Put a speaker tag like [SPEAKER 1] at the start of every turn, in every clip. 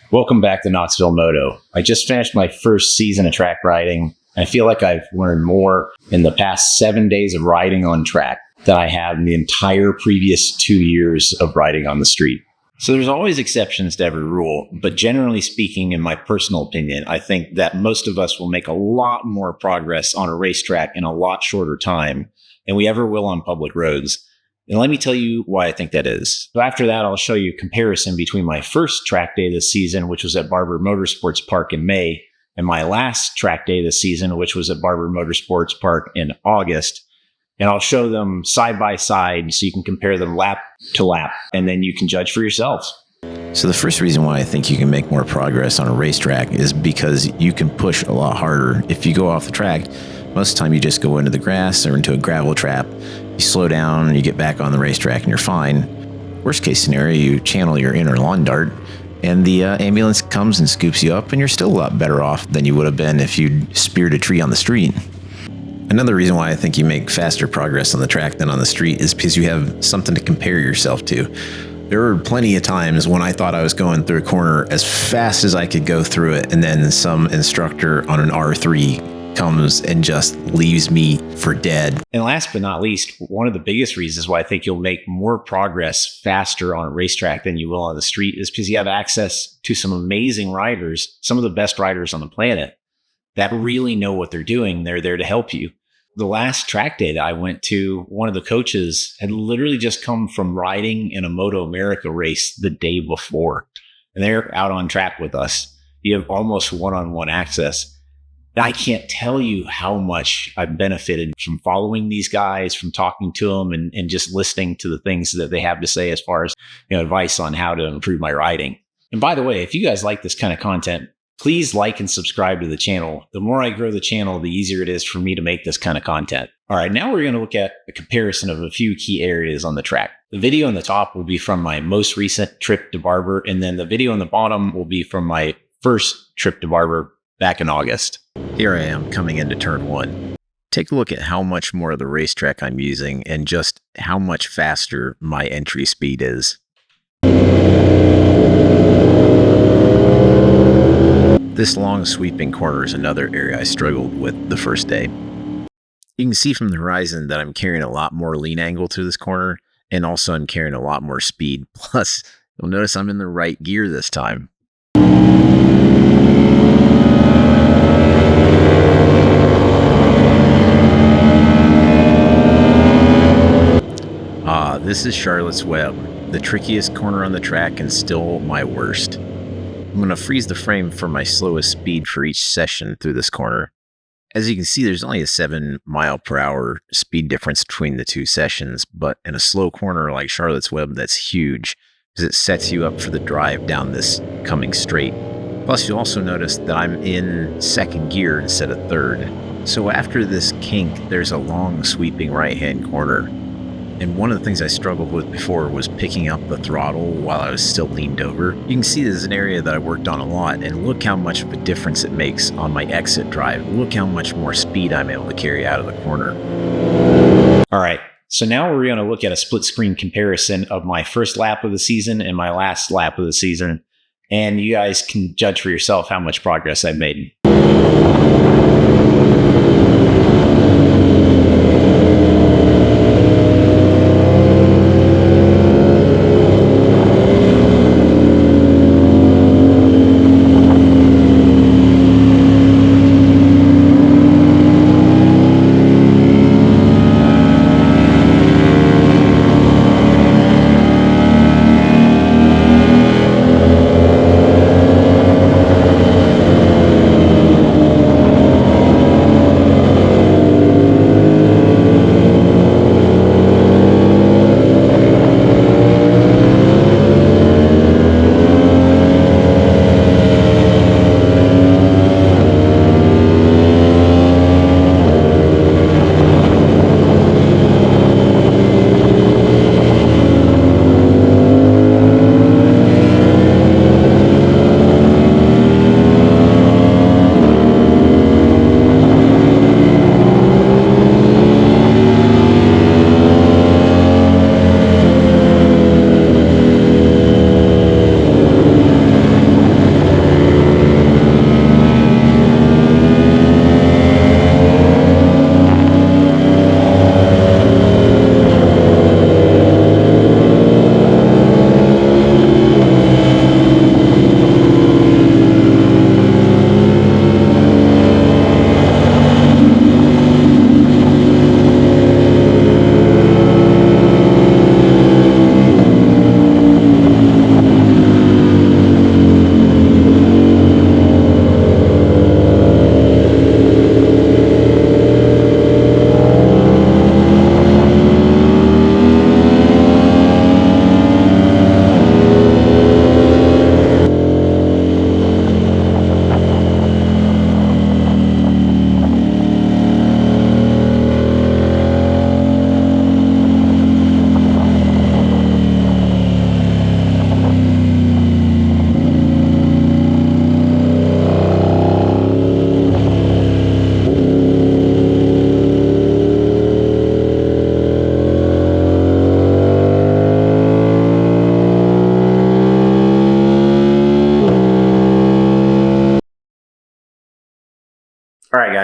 [SPEAKER 1] Welcome back to Knoxville Moto. I just finished my first season of track riding. I feel like I've learned more in the past 7 days of riding on track than I have in the entire previous 2 years of riding on the street. So there's always exceptions to every rule, but generally speaking, in my personal opinion, I think that most of us will make a lot more progress on a racetrack in a lot shorter time than we ever will on public roads. And let me tell you why I think that is. So after that, I'll show you a comparison between my first track day this season, which was at Barber Motorsports Park in May, and my last track day this season, which was at Barber Motorsports Park in August. And I'll show them side by side so you can compare them lap to lap, and then you can judge for yourselves.
[SPEAKER 2] So the first reason why I think you can make more progress on a racetrack is because you can push a lot harder. If you go off the track, most of the time you just go into the grass or into a gravel trap, you slow down, you get back on the racetrack and you're fine. Worst case scenario, you channel your inner lawn dart and the ambulance comes and scoops you up and you're still a lot better off than you would have been if you'd speared a tree on the street. Another reason why I think you make faster progress on the track than on the street is because you have something to compare yourself to. There were plenty of times when I thought I was going through a corner as fast as I could go through it, and then some instructor on an R3 comes and just leaves me for dead.
[SPEAKER 1] And last but not least, one of the biggest reasons why I think you'll make more progress faster on a racetrack than you will on the street is because you have access to some amazing riders, some of the best riders on the planet that really know what they're doing. They're there to help you. The last track day that I went to, one of the coaches had literally just come from riding in a Moto America race the day before, and they're out on track with us. You have almost one-on-one access. I can't tell you how much I've benefited from following these guys, from talking to them and just listening to the things that they have to say as far as, advice on how to improve my riding. And by the way, if you guys like this kind of content, please like and subscribe to the channel. The more I grow the channel, the easier it is for me to make this kind of content. All right, now we're going to look at a comparison of a few key areas on the track. The video on the top will be from my most recent trip to Barber, and then the video on the bottom will be from my first trip to Barber back in August.
[SPEAKER 2] Here I am coming into turn 1. Take a look at how much more of the racetrack I'm using and just how much faster my entry speed is. This long sweeping corner is another area I struggled with the first day. You can see from the horizon that I'm carrying a lot more lean angle through this corner, and also I'm carrying a lot more speed. Plus, you'll notice I'm in the right gear this time. This is Charlotte's Web, the trickiest corner on the track and still my worst. I'm going to freeze the frame for my slowest speed for each session through this corner. As you can see, there's only a 7 mile/hour speed difference between the two sessions, but in a slow corner like Charlotte's Web, that's huge because it sets you up for the drive down this coming straight. Plus, you'll also notice that I'm in second gear instead of third. So after this kink, there's a long sweeping right-hand corner. And one of the things I struggled with before was picking up the throttle while I was still leaned over. You can see this is an area that I worked on a lot, and look how much of a difference it makes on my exit drive. Look how much more speed I'm able to carry out of the corner.
[SPEAKER 1] All right, so now we're going to look at a split screen comparison of my first lap of the season and my last lap of the season, and you guys can judge for yourself how much progress I've made.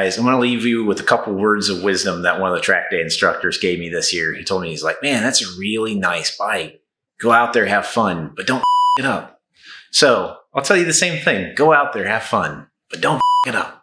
[SPEAKER 1] guys, I'm going to leave you with a couple words of wisdom that one of the track day instructors gave me this year. He told me, he's like, man, that's a really nice bike. Go out there, have fun, but don't it up. So I'll tell you the same thing. Go out there, have fun, but don't it up.